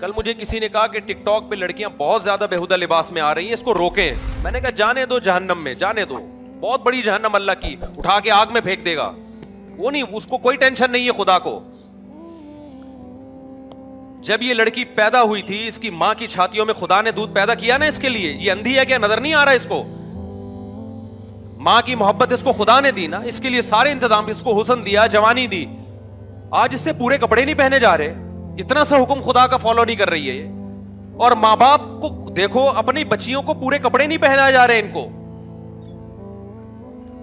کل مجھے کسی نے کہا کہ ٹک ٹاک پہ لڑکیاں بہت زیادہ بےہودہ لباس میں آ رہی ہیں, اس کو روکیں. میں نے کہا جانے دو جہنم میں, جانے دو, بہت بڑی جہنم اللہ کی, اٹھا کے آگ میں پھینک دے گا. وہ نہیں, اس کو کوئی ٹینشن نہیں ہے خدا کو. جب یہ لڑکی پیدا ہوئی تھی, اس کی ماں کی چھاتیوں میں خدا نے دودھ پیدا کیا نا اس کے لیے. یہ اندھی ہے کیا, نظر نہیں آ رہا اس کو؟ ماں کی محبت اس کو خدا نے دی نا, اس کے لیے سارے انتظام, اس کو حسن دیا, جوانی دی. آج اس سے پورے کپڑے نہیں پہنے جا رہے, اتنا سا حکم خدا کا فالو نہیں کر رہی ہے. اور ماں باپ کو دیکھو, اپنی بچیوں کو پورے کپڑے نہیں پہنائے جا رہے ان کو.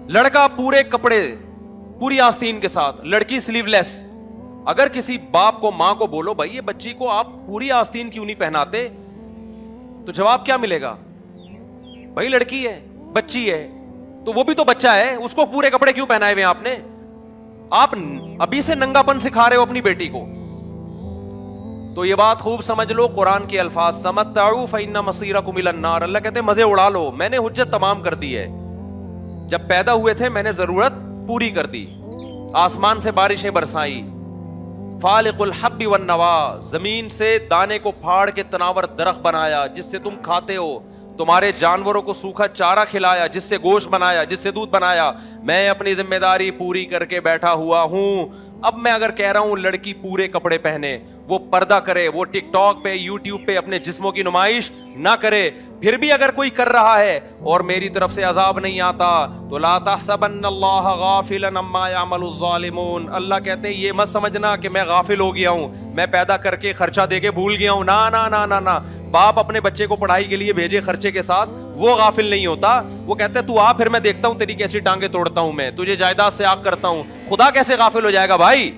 لڑکا پورے کپڑے, پوری آستین کے ساتھ, لڑکی سلیو لیس. اگر کسی باپ کو, ماں کو بولو بھائی یہ بچی کو آپ پوری آستین کیوں نہیں پہناتے, تو جواب کیا ملے گا؟ بھائی لڑکی ہے, بچی ہے, تو وہ بھی تو بچہ ہے, اس کو پورے کپڑے کیوں پہنائے ہوئے آپ نے؟ آپ ابھی سے ننگا پن سکھا رہے ہو اپنی بیٹی کو. تو یہ بات خوب سمجھ لو, قرآن کے الفاظ, تمتعوا فإن مصيركم إلى النار. اللہ کہتے ہیں مزے اڑا لو, میں نے حجت تمام کر دی ہے. جب پیدا ہوئے تھے میں نے ضرورت پوری کر دی, آسمان سے بارشیں برسائی, فالق الحب والنوا, زمین سے دانے کو پھاڑ کے تناور درخت بنایا جس سے تم کھاتے ہو, تمہارے جانوروں کو سوکھا چارہ کھلایا جس سے گوشت بنایا, جس سے دودھ بنایا. میں اپنی ذمہ داری پوری کر کے بیٹھا ہوا ہوں. اب میں اگر کہہ رہا ہوں لڑکی پورے کپڑے پہنے, وہ پردہ کرے, وہ ٹک ٹاک پہ, یوٹیوب پہ اپنے جسموں کی نمائش نہ کرے, پھر بھی اگر کوئی کر رہا ہے اور میری طرف سے عذاب نہیں آتا, تو لا تحسبن اللہ غافلا عما يعمل الظالمون. اللہ کہتے ہیں یہ مت سمجھنا کہ میں غافل ہو گیا ہوں, میں پیدا کر کے خرچہ دے کے بھول گیا ہوں. نا نا نا نا نا, باپ اپنے بچے کو پڑھائی کے لیے بھیجے خرچے کے ساتھ, وہ غافل نہیں ہوتا. وہ کہتا ہے تو آ, پھر میں دیکھتا ہوں تیری کیسی ٹانگیں توڑتا ہوں, میں تجھے جائیداد سے آگ کرتا ہوں. خدا کیسے غافل ہو جائے گا بھائی؟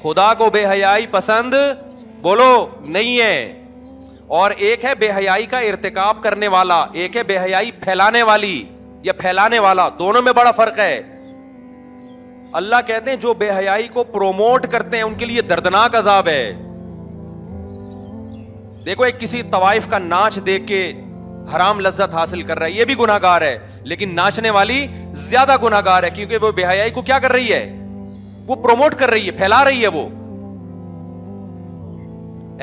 خدا کو بے حیائی پسند بولو نہیں ہے. اور ایک ہے بے حیائی کا ارتکاب کرنے والا, ایک ہے بے حیائی پھیلانے والی یا پھیلانے والا, دونوں میں بڑا فرق ہے. اللہ کہتے ہیں جو بے حیائی کو پروموٹ کرتے ہیں ان کے لیے دردناک عذاب ہے. دیکھو ایک کسی طوائف کا ناچ دیکھ کے حرام لذت حاصل کر رہا ہے, یہ بھی گناہ گار ہے, لیکن ناچنے والی زیادہ گناہ گار ہے, کیونکہ وہ بے حیائی کو کیا کر رہی ہے, وہ پروموٹ کر رہی ہے, پھیلا رہی ہے. وہ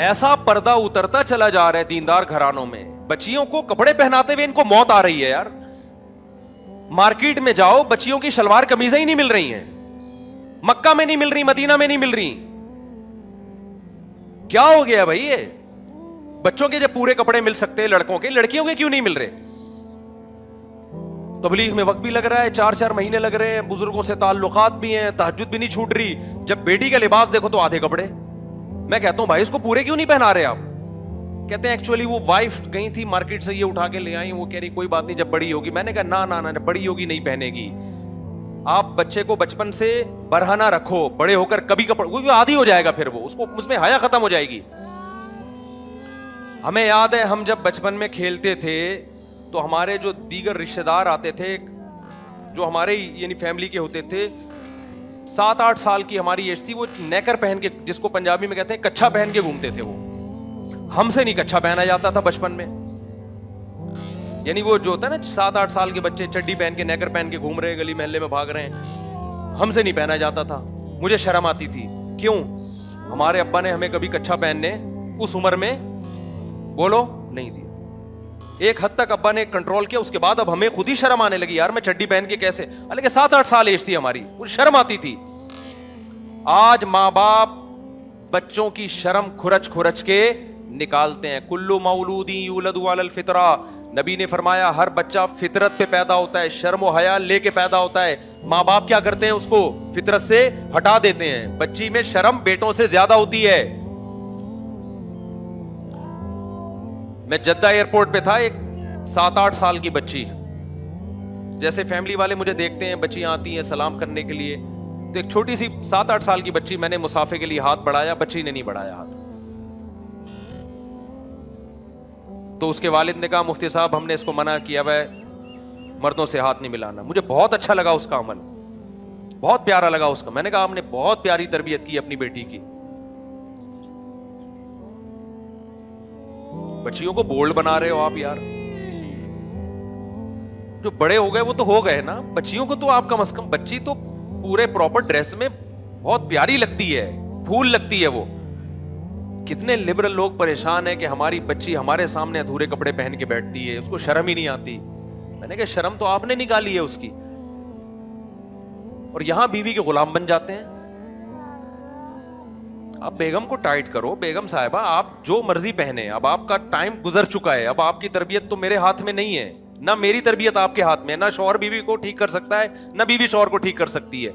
ایسا پردہ اترتا چلا جا رہا ہے دیندار گھرانوں میں, بچیوں کو کپڑے پہناتے ہوئے ان کو موت آ رہی ہے یار. مارکیٹ میں جاؤ, بچیوں کی شلوار قمیضیں ہی نہیں مل رہی ہیں, مکہ میں نہیں مل رہی, مدینہ میں نہیں مل رہی. کیا ہو گیا بھائی؟ یہ بچوں کے جب پورے کپڑے مل سکتے ہیں لڑکوں کے, لڑکیوں کے کیوں نہیں مل رہے؟ تبلیغ میں وقت بھی لگ رہا ہے, 4 مہینے لگ رہے ہیں, بزرگوں سے تعلقات بھی ہیں, تہجد بھی نہیں چھوٹ رہی. جب بیٹی کا لباس دیکھو تو آدھے کپڑے. میں کہتا ہوں بھائی اس کو پورے کیوں نہیں پہنا رہے آپ؟ کہتے ہیں ایکچولی وہ وائف گئی تھی مارکیٹ سے, یہ اٹھا کے لے آئی, وہ کہہ رہی کوئی بات نہیں جب بڑی ہوگی. میں نے کہا نا نا نا, بڑی ہوگی نہیں پہنے گی. آپ بچے کو بچپن سے برہنہ رکھو, بڑے ہو کر کبھی کپڑے عادی ہو جائے گا, پھر وہ اس کو اس میں حیا ختم ہو جائے گی. ہمیں یاد ہے ہم جب بچپن میں کھیلتے تھے تو ہمارے جو دیگر رشتہ دار آتے تھے جو ہمارے یعنی فیملی کے ہوتے تھے, 7-8 سال کی ہماری ایج تھی, وہ نیکر پہن کے, جس کو پنجابی میں کہتے ہیں کچھا پہن کے گھومتے تھے. وہ ہم سے نہیں کچھا پہنا جاتا تھا بچپن میں, یعنی وہ جو ہوتا ہے نا 7-8 سال کے بچے چڈی پہن کے نیکر پہن کے گھوم رہے ہیں, گلی محلے میں بھاگ رہے ہیں, ہم سے نہیں پہنا جاتا تھا. مجھے شرم آتی تھی. کیوں؟ ہمارے ابا نے ہمیں کبھی کچھا پہننے اس عمر میں بولو نہیں دیا. ایک حد تک ابا نے کنٹرول کیا, اس کے بعد اب ہمیں خود ہی شرم آنے لگی, یار میں چڈی پہن کے کیسے, حالانکہ 7-8 سال ایج تھی ہماری, مجھے شرم آتی تھی. آج ماں باپ بچوں کی شرم کھرچ کھرچ کے نکالتے ہیں. کلو مولودی یولد علی الفطرہ, نبی نے فرمایا ہر بچہ فطرت پہ پیدا ہوتا ہے, شرم و حیا لے کے پیدا ہوتا ہے. ماں باپ کیا کرتے ہیں, اس کو فطرت سے ہٹا دیتے ہیں. بچی میں شرم بیٹوں سے زیادہ ہوتی ہے. میں جدہ ایئرپورٹ پہ تھا, ایک 7-8 سال کی بچی, جیسے فیملی والے مجھے دیکھتے ہیں, بچیاں آتی ہیں سلام کرنے کے لیے, تو ایک چھوٹی سی 7-8 سال کی بچی, میں نے مسافے کے لیے ہاتھ بڑھایا, بچی نے نہیں بڑھایا ہاتھ. تو اس کے والد نے کہا مفتی صاحب ہم نے اس کو منع کیا ہے مردوں سے ہاتھ نہیں ملانا. مجھے بہت اچھا لگا اس کا عمل, بہت پیارا لگا اس کا. میں نے کہا آپ نے بہت پیاری تربیت کی اپنی بیٹی کی. بچیوں کو بولڈ بنا رہے ہو آپ یار, جو بڑے ہو گئے وہ تو ہو گئے نا, بچیوں کو تو آپ کم از کم, بچی تو پورے پراپر ڈریس میں بہت پیاری لگتی ہے, پھول لگتی ہے وہ. کتنے لبرل لوگ پریشان ہیں کہ ہماری بچی ہمارے سامنے ادھورے کپڑے پہن کے بیٹھتی ہے, اس کو شرم ہی نہیں آتی. میں نے کہا شرم تو آپ نے نکالی ہے اس کی, اور یہاں بیوی کے غلام بن جاتے ہیں. اب بیگم کو ٹائٹ کرو, بیگم صاحبہ آپ جو مرضی پہنے, اب آپ کا ٹائم گزر چکا ہے, اب آپ کی تربیت تو میرے ہاتھ میں نہیں ہے, نہ میری تربیت آپ کے ہاتھ میں, نہ شوہر بیوی کو ٹھیک کر سکتا ہے, نہ بیوی شوہر کو ٹھیک کر سکتی ہے.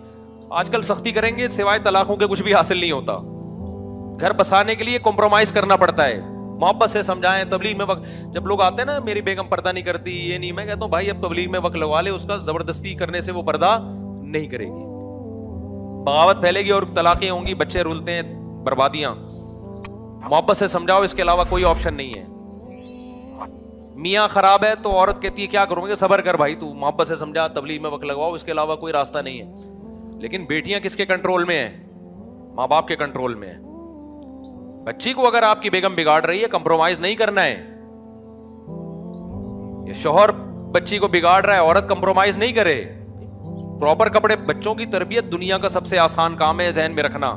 آج کل سختی کریں گے سوائے طلاقوں کے کچھ بھی حاصل نہیں ہوتا. گھر بسانے کے لیے کمپرومائز کرنا پڑتا ہے, محبت سے سمجھائیں. تبلیغ میں وقت جب لوگ آتے ہیں نا, میری بیگم پردہ نہیں کرتی, یہ نہیں, میں کہتا ہوں بھائی اب تبلیغ میں وقت لگوا لے, اس کا زبردستی کرنے سے وہ پردہ نہیں کرے گی. بغاوت پھیلے گی اور طلاقیں ہوں گی, بچے رولتے ہیں, بربادیاں. محبت سے سمجھاؤ, اس کے علاوہ کوئی آپشن نہیں ہے. میاں خراب ہے تو عورت کہتی ہے کیا کروں گے, صبر کر بھائی, تو محبت سے سمجھا, تبلیغ میں وقت لگواؤ, اس کے علاوہ کوئی راستہ نہیں ہے. لیکن بیٹیاں کس کے کنٹرول میں ہیں؟ ماں باپ کے کنٹرول میں ہیں. بچی کو اگر آپ کی بیگم بگاڑ رہی ہے, کمپرومائز نہیں کرنا ہے. یہ شوہر بچی کو بگاڑ رہا ہے, عورت کمپرومائز نہیں کرے. پراپر کپڑے, بچوں کی تربیت دنیا کا سب سے آسان کام ہے, ذہن میں رکھنا.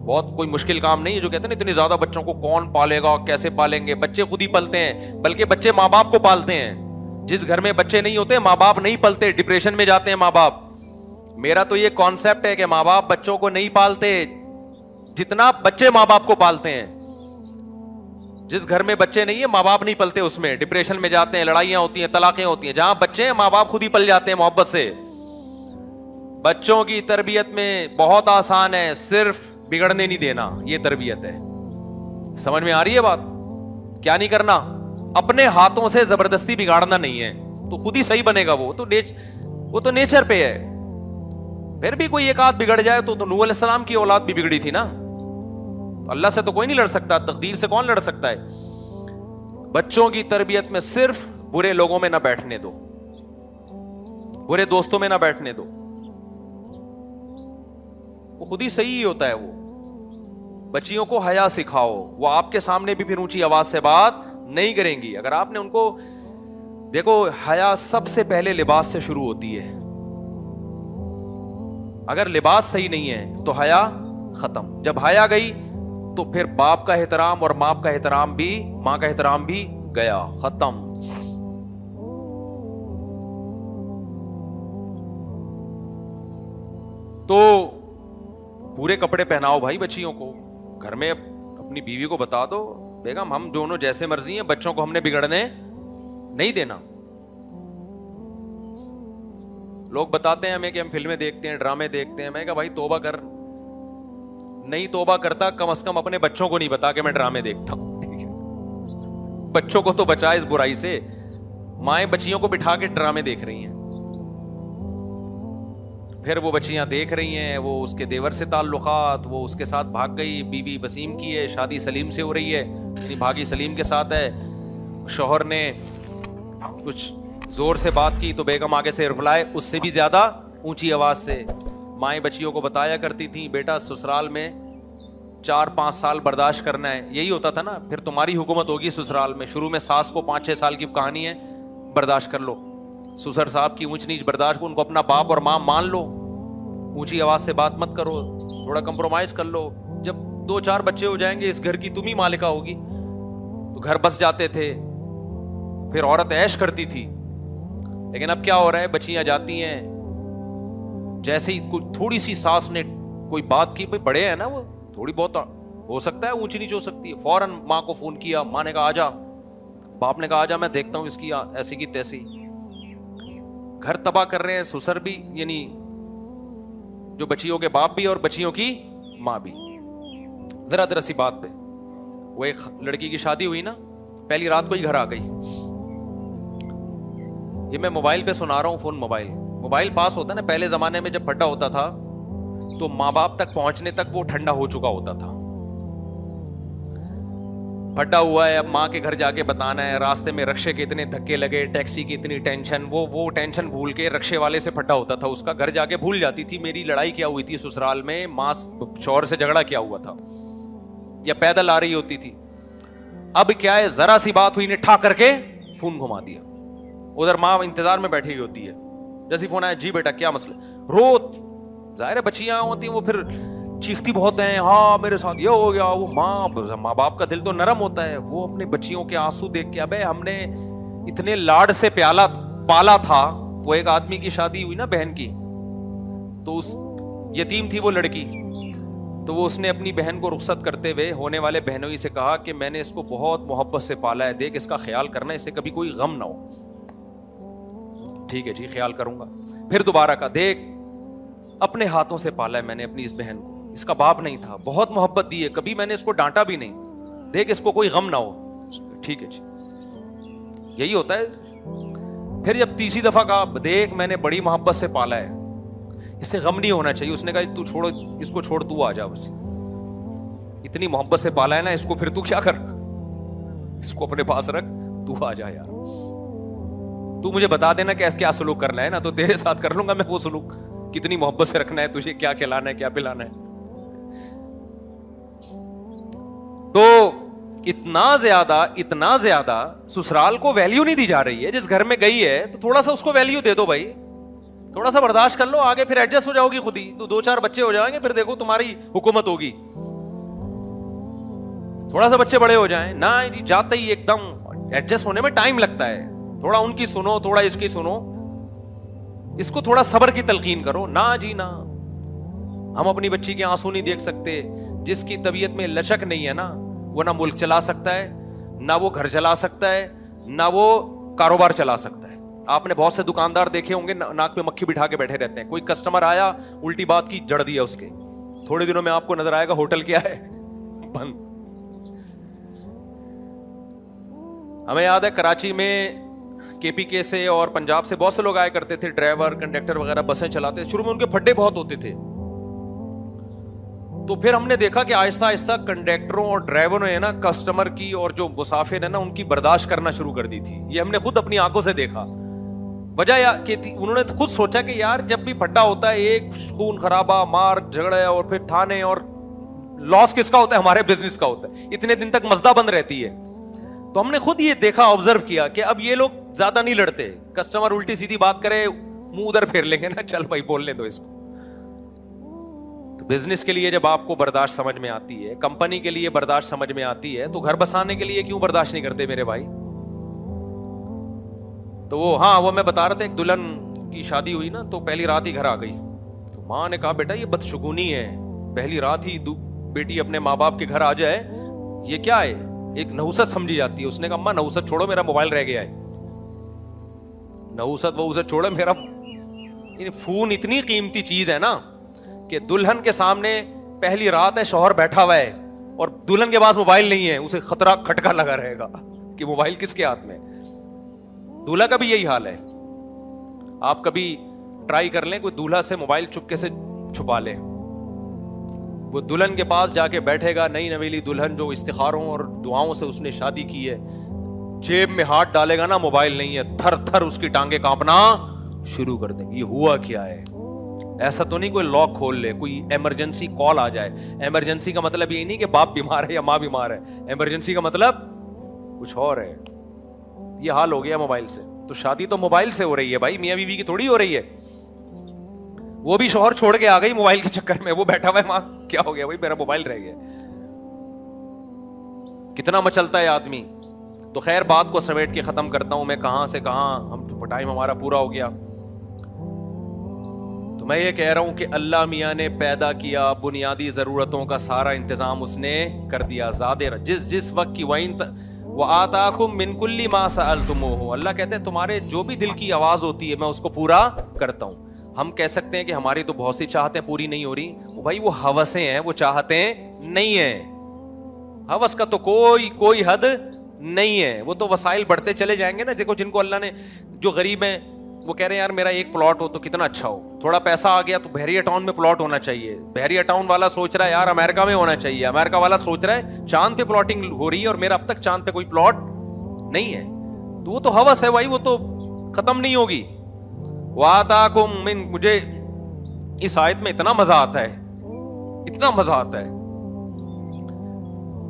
بہت کوئی مشکل کام نہیں ہے. جو کہتے ہیں نا اتنے زیادہ بچوں کو کون پالے گا, کیسے پالیں گے, بچے خود ہی پلتے ہیں, بلکہ بچے ماں باپ کو پالتے ہیں. جس گھر میں بچے نہیں ہوتے ماں باپ نہیں پلتے, ڈپریشن میں جاتے ہیں ماں باپ. میرا تو یہ کانسیپٹ ہے کہ ماں باپ بچوں کو نہیں پالتے جتنا بچے ماں باپ کو پالتے ہیں. جس گھر میں بچے نہیں ہیں ماں باپ نہیں پلتے, اس میں ڈپریشن میں جاتے ہیں, لڑائیاں ہوتی ہیں, طلاقیں ہوتی ہیں. جہاں بچے ہیں ماں باپ خود ہی پل جاتے ہیں محبت سے. بچوں کی تربیت میں بہت آسان ہے, صرف بگڑنے نہیں دینا, یہ تربیت ہے. سمجھ میں آ رہی ہے بات؟ کیا نہیں کرنا؟ اپنے ہاتھوں سے زبردستی بگاڑنا نہیں ہے, تو خود ہی صحیح بنے گا. وہ تو نیچر پہ ہے. پھر بھی کوئی ایک آدھ بگڑ جائے تو نوح علیہ السلام کی اولاد بھی بگڑی تھی نا. تو اللہ سے تو کوئی نہیں لڑ سکتا, تقدیر سے کون لڑ سکتا ہے. بچوں کی تربیت میں صرف برے لوگوں میں نہ بیٹھنے دو, برے دوستوں میں نہ بیٹھنے دو. وہ خود ہی صحیح ہوتا ہے. وہ بچیوں کو حیا سکھاؤ, وہ آپ کے سامنے بھی پھر اونچی آواز سے بات نہیں کریں گی. اگر آپ نے ان کو دیکھو, حیا سب سے پہلے لباس سے شروع ہوتی ہے. اگر لباس صحیح نہیں ہے تو حیا ختم. جب حیا گئی تو پھر باپ کا احترام اور ماں کا احترام بھی گیا, ختم. تو پورے کپڑے پہناؤ بھائی بچیوں کو. گھر میں اپنی بیوی کو بتا دو, بیگم ہم دونوں جیسے مرضی ہیں, بچوں کو ہم نے بگڑنے نہیں دینا. لوگ بتاتے ہیں ہمیں کہ ہم فلمیں دیکھتے ہیں, ڈرامے دیکھتے ہیں. میں کہا بھائی توبہ کر, نہیں توبہ کرتا کم از کم اپنے بچوں کو نہیں بتا کہ میں ڈرامے دیکھتا ہوں. ٹھیک ہے, بچوں کو تو بچا اس برائی سے. مائیں بچیوں کو بٹھا کے ڈرامے دیکھ رہی ہیں, پھر وہ بچیاں دیکھ رہی ہیں, وہ اس کے دیور سے تعلقات, وہ اس کے ساتھ بھاگ گئی. بیوی وسیم کی ہے, شادی سلیم سے ہو رہی ہے, یعنی بھاگی سلیم کے ساتھ ہے. شوہر نے کچھ زور سے بات کی تو بیگم آگے سے رپلائی اس سے بھی زیادہ اونچی آواز سے. مائیں بچیوں کو بتایا کرتی تھیں بیٹا سسرال میں 4-5 سال برداشت کرنا ہے. یہی ہوتا تھا نا, پھر تمہاری حکومت ہوگی سسرال میں. شروع میں ساس کو 5-6 سال کی کہانی ہے, برداشت کر لو. سسر صاحب کی اونچ نیچ برداشت کو, ان کو اپنا باپ اور ماں مان لو. اونچی آواز سے بات مت کرو, تھوڑا کمپرومائز کر لو. جب 2-4 بچے ہو جائیں گے اس گھر کی تم ہی مالکہ ہوگی. تو گھر بس جاتے تھے, پھر عورت عیش کرتی تھی. لیکن اب کیا ہو رہا ہے, بچیاں جاتی ہیں, جیسے ہی کوئی تھوڑی سی ساس نے کوئی بات کی, بھائی بڑے ہیں نا, وہ تھوڑی بہت ہو سکتا ہے اونچی نیچ ہو سکتی ہے, فوراً ماں کو فون کیا, ماں نے کہا آجا, باپ نے کہا آجا میں دیکھتا ہوں اس کی ایسی کی تیسی. گھر تباہ کر رہے ہیں سسر بھی, یعنی جو بچیوں کے باپ بھی اور بچیوں کی ماں بھی. ذرا سی بات پہ وہ ایک لڑکی کی شادی ہوئی نا, پہلی رات کو ہی گھر آ گئی. یہ میں موبائل پہ سنا رہا ہوں, فون موبائل پاس ہوتا ہے نا. پہلے زمانے میں جب پھڈا ہوتا تھا تو ماں باپ تک پہنچنے تک وہ ٹھنڈا ہو چکا ہوتا تھا. پھڈا ہوا ہے, اب ماں کے گھر جا کے بتانا ہے, راستے میں رکشے کے اتنے دھکے لگے, ٹیکسی کی اتنی ٹینشن, وہ ٹینشن بھول کے رکشے والے سے پھڈا ہوتا تھا. اس کا گھر جا کے بھول جاتی تھی میری لڑائی کیا ہوئی تھی سسرال میں, ماں شوہر سے جھگڑا کیا ہوا تھا, یا پیدل آ رہی ہوتی تھی. اب کیا ہے, ذرا سی بات ہوئی نے ٹھا کر کے فون گھما دیا. ادھر ماں انتظار میں بیٹھی ہوئی ہوتی ہے, جیسی فون آیا, جی بیٹا کیا مسئلہ, رو. ظاہر ہے بچیاں ہوتی ہیں وہ پھر چیختی بہت ہیں, ہاں میرے ساتھ یہ ہو گیا, وہ ماں باپ کا دل تو نرم ہوتا ہے, وہ اپنے بچیوں کے آنسو دیکھ کے, ابے ہم نے اتنے لاڈ سے پالا تھا. وہ ایک آدمی کی شادی ہوئی نا بہن کی, تو اس یتیم تھی وہ لڑکی, تو وہ اس نے اپنی بہن کو رخصت کرتے ہوئے ہونے والے بہنوئی سے کہا کہ میں نے اس کو بہت محبت سے پالا ہے, دیکھ اس کا خیال کرنا, اسے کبھی کوئی غم نہ ہو. ٹھیک ہے جی, خیال کروں گا. پھر دوبارہ کہا, دیکھ اپنے ہاتھوں سے پالا ہے میں نے اپنی اس بہن کو, اس کا باپ نہیں تھا, بہت محبت دی ہے, کبھی میں نے اس کو ڈانٹا بھی نہیں, دیکھ اس کو کوئی غم نہ ہو. ٹھیک ہے جی, یہی ہوتا ہے. پھر جب تیسری دفعہ کہا, دیکھ میں نے بڑی محبت سے پالا ہے, اس سے غم نہیں ہونا چاہیے. اس نے کہا تو چھوڑو اس کو, چھوڑ تو آ جا, بس اتنی محبت سے پالا ہے نا اس کو, پھر تو کیا کر, اس کو اپنے پاس رکھ, تو آ جا یار, تو مجھے بتا دینا کہ کیا سلوک کرنا ہے نا, تو تیرے ساتھ کر لوں گا میں وہ سلوک, کتنی محبت سے رکھنا ہے تجھے, کیا کھلانا ہے کیا پلانا ہے. تو اتنا زیادہ سسرال کو ویلیو نہیں دی جا رہی ہے. جس گھر میں گئی ہے تو تھوڑا سا اس کو ویلیو دے دو بھائی, تھوڑا سا برداشت کر لو, آگے پھر ایڈجسٹ ہو جاؤ گی خود ہی, تو 2-4 بچے ہو جائیں گے, پھر دیکھو تمہاری حکومت ہوگی. تھوڑا سا بچے بڑے ہو جائیں نا جی, جاتے ہی ایک دم ایڈجسٹ ہونے میں ٹائم لگتا ہے, تھوڑا ان کی سنو, تھوڑا اس کی سنو, اس کو تھوڑا صبر کی تلقین کرو. نہ جی نہ, ہم اپنی بچی کے آنسو نہیں دیکھ سکتے. جس کی طبیعت میں لچک نہیں ہے نا, وہ نہ ملک چلا سکتا ہے, نہ وہ گھر چلا سکتا ہے, نہ وہ کاروبار چلا سکتا ہے. آپ نے بہت سے دکاندار دیکھے ہوں گے ناک میں مکھی بٹھا کے بیٹھے رہتے ہیں. کوئی کسٹمر آیا, الٹی بات کی, جڑ دیا اس کے, تھوڑے دنوں میں آپ کو نظر آئے گا ہوٹل کیا ہے, بند. ہمیں یاد ہے کراچی میں کے پی کے سے اور پنجاب سے بہت سے لوگ آیا کرتے تھے, ڈرائیور کنڈکٹر وغیرہ بسیں چلاتے. شروع میں ان کے پھڈے بہت ہوتے تھے, تو پھر ہم نے دیکھا کہ آہستہ آہستہ کنڈکٹروں اور ڈرائیوروں نے نا کسٹمر کی اور جو مسافر ہے نا ان کی برداشت کرنا شروع کر دی تھی. یہ ہم نے خود اپنی آنکھوں سے دیکھا. وجہ کہ انہوں نے خود سوچا کہ یار جب بھی پھڈا ہوتا ہے, ایک خون خرابہ, مار جھگڑے, اور پھر تھانے, اور لاس کس کا ہوتا ہے, ہمارے بزنس کا ہوتا ہے. اتنے دن تک مزدہ بند رہتی ہے. تو ہم نے خود یہ دیکھا, آبزرو کیا کہ اب یہ لوگ زیادہ نہیں لڑتے. کسٹمر الٹی سیدھی بات کرے, منہ ادھر پھیر لیں گے نا, چل بھائی بولنے دو اس کو. تو بزنس کے لیے جب آپ کو برداشت سمجھ میں آتی ہے, کمپنی کے لیے برداشت سمجھ میں آتی ہے, تو گھر بسانے کے لیے کیوں برداشت نہیں کرتے میرے بھائی. تو وہ میں بتا رہا تھا, ایک دلہن کی شادی ہوئی نا, تو پہلی رات ہی گھر آ گئی. تو ماں نے کہا بیٹا یہ بدشگونی ہے, پہلی رات ہی بیٹی اپنے ماں باپ کے گھر آ جائے, یہ کیا ہے, ایک نحوست سمجھی جاتی ہے. اس نے کہا اماں نحوست چھوڑو, میرا موبائل رہ گیا ہے. نحوست وحوست چھوڑو, میرا فون اتنی قیمتی چیز ہے نا کہ دلہن کے سامنے پہلی رات ہے, شوہر بیٹھا ہوا ہے اور دلہن کے پاس موبائل نہیں ہے, اسے خطرہ کھٹکا لگا رہے گا کہ موبائل کس کے ہاتھ میں. دولہا کا بھی یہی حال ہے. آپ کبھی ٹرائی کر لیں, کوئی دولہا سے موبائل چپکے سے چھپا لے, وہ دلہن کے پاس جا کے بیٹھے گا, نئی نویلی دلہن جو استخاروں اور دعاؤں سے اس نے شادی کی ہے, جیب میں ہاتھ ڈالے گا نا, موبائل نہیں ہے, تھر تھر اس کی ٹانگیں کانپنا شروع کر دیں گی. یہ ہوا کیا ہے؟ ایسا تو نہیں کوئی لاک کھول لے, کوئی ایمرجنسی کال آ جائے. ایمرجنسی کا مطلب یہ نہیں کہ باپ بیمار ہے یا ماں بیمار ہے, ایمرجنسی کا مطلب کچھ اور ہے. یہ حال ہو گیا موبائل سے. تو شادی تو موبائل سے ہو رہی ہے بھائی, میاں بیوی کی تھوڑی ہو رہی ہے. وہ بھی شوہر چھوڑ کے آ گئی موبائل کے چکر میں, وہ بیٹھا ہوا ہے, ماں کیا ہو گیا بھائی, میرا موبائل رہ گیا. کتنا مچلتا ہے آدمی. تو خیر بات کو سمیٹ کے ختم کرتا ہوں میں, کہاں سے کہاں ہم, ٹائم ہمارا پورا ہو گیا. تو میں یہ کہہ رہا ہوں کہ اللہ میاں نے پیدا کیا, بنیادی ضرورتوں کا سارا انتظام اس نے کر دیا. زیادہ جس وقت کی وَآتَاكُم مِّن كُلِّ مَا سَأَلْتُمُوهُ, اللہ کہتے ہیں تمہارے جو بھی دل کی آواز ہوتی ہے میں اس کو پورا کرتا ہوں. ہم کہہ سکتے ہیں کہ ہماری تو بہت سی چاہتیں پوری نہیں ہو رہی, بھائی وہ ہوسیں ہیں, وہ چاہتیں نہیں ہیں. ہوس کا تو کوئی حد نہیں ہے, وہ تو وسائل بڑھتے چلے جائیں گے نا. دیکھو جن کو اللہ نے, جو غریب ہیں وہ کہہ رہے ہیں یار میرا ایک پلاٹ ہو تو کتنا اچھا ہو, تھوڑا پیسہ آ گیا تو بحریہ ٹاؤن میں پلاٹ ہونا چاہیے. بحریہ ٹاؤن والا سوچ رہا ہے یار امریکہ میں ہونا چاہیے, امریکہ والا سوچ رہا ہے چاند پہ پلاٹنگ ہو رہی ہے اور میرا اب تک چاند پہ کوئی پلاٹ نہیں ہے. تو وہ تو ہوس ہے بھائی, وہ تو ختم نہیں ہوگی. وَآتَاكُم مِّن, مجھے اس آیت میں اتنا مزہ آتا ہے, اتنا مزہ آتا ہے.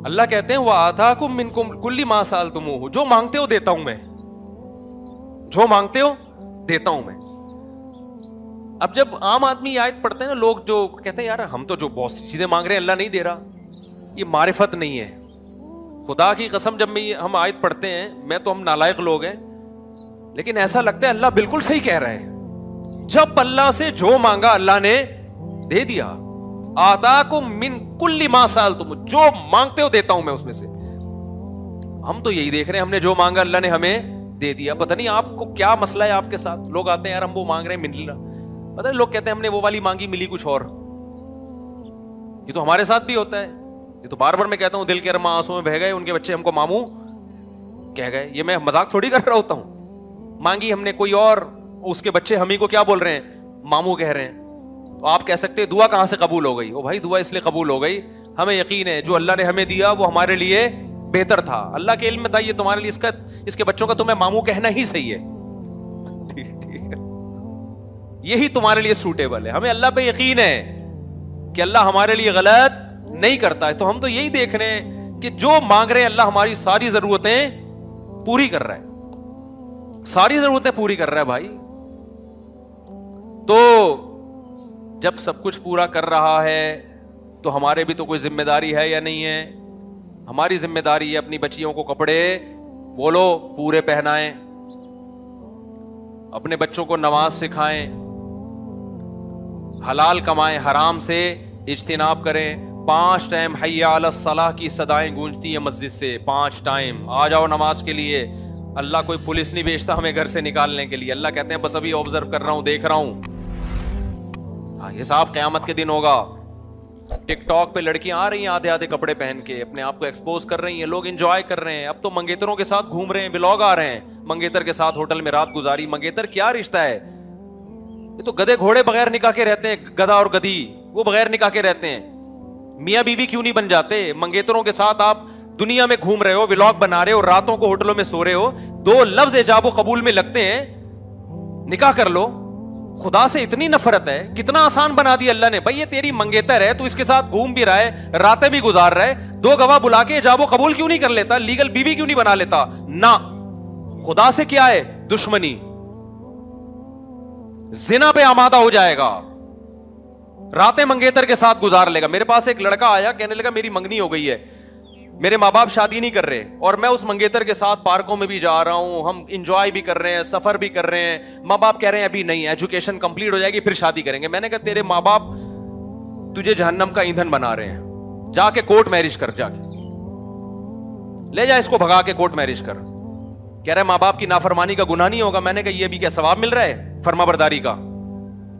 اللہ کہتے ہیں وَآتَاكُم مِّن كُلِّ مَا سَأَلْتُمُوهُ, جو مانگتے ہو دیتا ہوں میں, جو مانگتے ہو دیتا ہوں میں. اب جب عام آدمی یہ آیت پڑھتے ہیں نا, لوگ جو کہتے ہیں یار ہم تو جو بہت سی چیزیں مانگ رہے ہیں اللہ نہیں دے رہا, یہ معرفت نہیں ہے. خدا کی قسم جب ہم آیت پڑھتے ہیں, میں تو ہم نالائق لوگ ہیں, لیکن ایسا لگتا ہے اللہ بالکل صحیح کہہ رہے ہیں. جب اللہ سے جو مانگا اللہ نے دے دیا. آتاکم من کل ما سألتم, جو مانگتے ہو دیتا ہوں میں اس میں سے. ہم تو یہی دیکھ رہے ہیں, ہم نے جو مانگا اللہ نے ہمیں دے دیا. پتہ نہیں آپ کو کیا مسئلہ ہے آپ کے ساتھ. لوگ آتے ہیں یار ہم وہ مانگ رہے ہیں مل رہا, پتہ نہیں لوگ کہتے ہیں ہم نے وہ والی مانگی ملی کچھ اور. یہ تو ہمارے ساتھ بھی ہوتا ہے. یہ تو بار بار میں کہتا ہوں دل کے ارمان آنسوں میں بہہ گئے, ان کے بچے ہم کو ماموں کہہ گئے. یہ میں مذاق تھوڑی کر رہا ہوتا ہوں. مانگی ہم نے کوئی اور, اس کے بچے ہم ہی کو کیا بول رہے ہیں, ماموں کہہ رہے ہیں. تو آپ کہہ سکتے ہیں دعا کہاں سے قبول ہو گئی. او بھائی دعا اس لیے قبول ہو گئی, ہمیں یقین ہے جو اللہ نے ہمیں دیا وہ ہمارے لیے بہتر تھا. اللہ کے علم میں تھا یہ تمہارے لیے اس کے بچوں کا تمہیں ماموں کہنا ہی صحیح ہے, ٹھیک ہے, یہی تمہارے لیے سوٹیبل ہے. ہمیں اللہ پہ یقین ہے کہ اللہ ہمارے لیے غلط نہیں کرتا ہے. تو ہم تو یہی دیکھ رہے ہیں کہ جو مانگ رہے ہیں اللہ ہماری ساری ضرورتیں پوری کر رہا ہے, ساری ضرورتیں پوری کر رہا ہے بھائی. تو جب سب کچھ پورا کر رہا ہے تو ہمارے بھی تو کوئی ذمہ داری ہے یا نہیں ہے. ہماری ذمہ داری ہے اپنی بچیوں کو کپڑے بولو پورے پہنائیں, اپنے بچوں کو نماز سکھائیں, حلال کمائیں, حرام سے اجتناب کریں. 5 ٹائم حی علی الصلاح کی صدائیں گونجتی ہیں مسجد سے, 5 ٹائم آ جاؤ نماز کے لیے. اللہ کوئی پولیس نہیں بھیجتا ہمیں گھر سے نکالنے کے لیے. اللہ کہتے ہیں بس ابھی آبزرو کر رہا ہوں, دیکھ رہا ہوں. حساب قیامت کے دن ہوگا. ٹک ٹاک پہ لڑکیاں آ رہی ہیں آدھے آدھے کپڑے پہن کے, اپنے آپ کو ایکسپوز کر رہی ہیں, لوگ انجوائے کر رہے ہیں. اب تو منگیتروں کے ساتھ گھوم رہے ہیں, ولاگ آ رہے ہیں, منگیتر کے ساتھ ہوٹل میں رات گزاری. منگیتر کیا رشتہ ہے, یہ تو گدھے گھوڑے بغیر نکاح کے رہتے ہیں, گدھا اور گدھی وہ بغیر نکاح کے رہتے ہیں. میاں بیوی کیوں نہیں بن جاتے؟ منگیتروں کے ساتھ آپ دنیا میں گھوم رہے ہو, ولاگ بنا رہے ہو, راتوں کو ہوٹلوں میں سو رہے ہو, 2 لفظ ایجاب و قبول میں لگتے ہیں, نکاح کر لو. خدا سے اتنی نفرت ہے, کتنا آسان بنا دیا اللہ نے. بھائی یہ تیری منگیتر ہے, تو اس کے ساتھ گھوم بھی رہا ہے, راتیں بھی گزار رہا ہے, 2 گواہ بلا کے ایجاب و قبول کیوں نہیں کر لیتا, لیگل بیوی کیوں نہیں بنا لیتا؟ نہ, خدا سے کیا ہے دشمنی, زنا پہ آمادہ ہو جائے گا, راتیں منگیتر کے ساتھ گزار لے گا. میرے پاس ایک لڑکا آیا, کہنے لگا میری منگنی ہو گئی ہے, میرے ماں باپ شادی نہیں کر رہے, اور میں اس منگیتر کے ساتھ پارکوں میں بھی جا رہا ہوں, ہم انجوائے بھی کر رہے ہیں, سفر بھی کر رہے ہیں. ماں باپ کہہ رہے ہیں ابھی نہیں, ایجوکیشن کمپلیٹ ہو جائے گی پھر شادی کریں گے. میں نے کہا تیرے ماں باپ تجھے جہنم کا ایندھن بنا رہے ہیں, جا کے کورٹ میرج کر, جا کے لے جا اس کو بھگا کے کورٹ میرج کر. کہہ رہے ماں باپ کی نافرمانی کا گناہ نہیں ہوگا. میں نے کہا یہ بھی کیا ثواب مل رہا ہے فرما برداری کا؟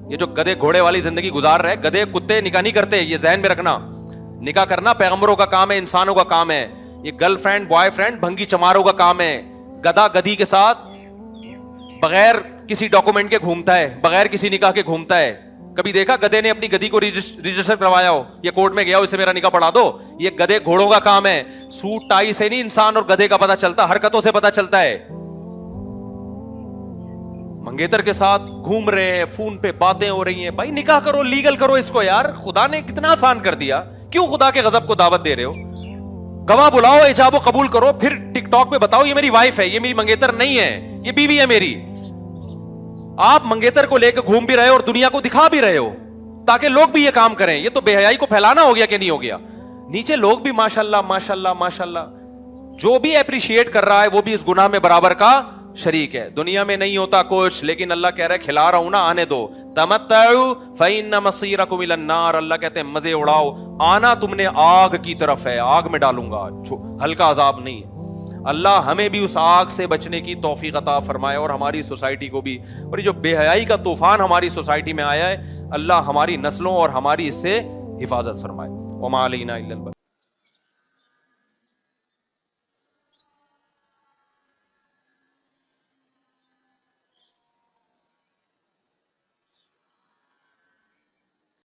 یہ جو گدھے گھوڑے والی زندگی گزار رہے, گدھے کتے نکاح نہیں کرتے, یہ ذہن میں رکھنا. نکاح کرنا پیغمبروں کا کام ہے, انسانوں کا کام ہے. یہ گرل فرینڈ بوائے فرینڈ بھنگی چماروں کا کام ہے. گدھا گدھی کے ساتھ بغیر کسی ڈاکومنٹ کے گھومتا ہے, بغیر کسی نکاح کے گھومتا ہے. کبھی دیکھا گدھے نے اپنی گدھی کو رجسٹر کروایا ہو, یہ کورٹ میں گیا ہو اسے میرا نکاح پڑھا دو؟ یہ گدھے گھوڑوں کا کام ہے. سوٹ ٹائی سے نہیں انسان اور گدھے کا پتہ چلتا, حرکتوں سے پتہ چلتا ہے. منگیتر کے ساتھ گھوم رہے ہیں, فون پہ باتیں ہو رہی ہیں. بھائی نکاح کرو, لیگل کرو اس کو یار. خدا نے کتنا آسان کر دیا, کیوں خدا کے غضب کو دعوت دے رہے ہو؟ گواہ بلاؤ, ایجاب و قبول کرو, پھر ٹک ٹاک پہ بتاؤ یہ میری وائف ہے, یہ میری منگیتر نہیں ہے, یہ بیوی ہے میری. آپ منگیتر کو لے کے گھوم بھی رہے ہو اور دنیا کو دکھا بھی رہے ہو تاکہ لوگ بھی یہ کام کریں. یہ تو بے حیائی کو پھیلانا ہو گیا کہ نہیں ہو گیا؟ نیچے لوگ بھی ماشاءاللہ ماشاءاللہ ماشاءاللہ, جو بھی اپریشیٹ کر رہا ہے وہ بھی اس گناہ میں برابر کا شریک ہے. دنیا میں نہیں ہوتا کچھ, لیکن اللہ کہہ رہا ہے کھلا رہا ہوں نا, آنے دو. تمتعوا فإن مصيركم إلى النار. اللہ کہتے ہیں مزے اڑاؤ, آنا تم نے آگ کی طرف ہے, آگ میں ڈالوں گا, ہلکا عذاب نہیں ہے. اللہ ہمیں بھی اس آگ سے بچنے کی توفیق عطا فرمائے, اور ہماری سوسائٹی کو بھی. اور یہ جو بے حیائی کا طوفان ہماری سوسائٹی میں آیا ہے, اللہ ہماری نسلوں اور ہماری اس سے حفاظت فرمائے. وما علینا الا البلاغ.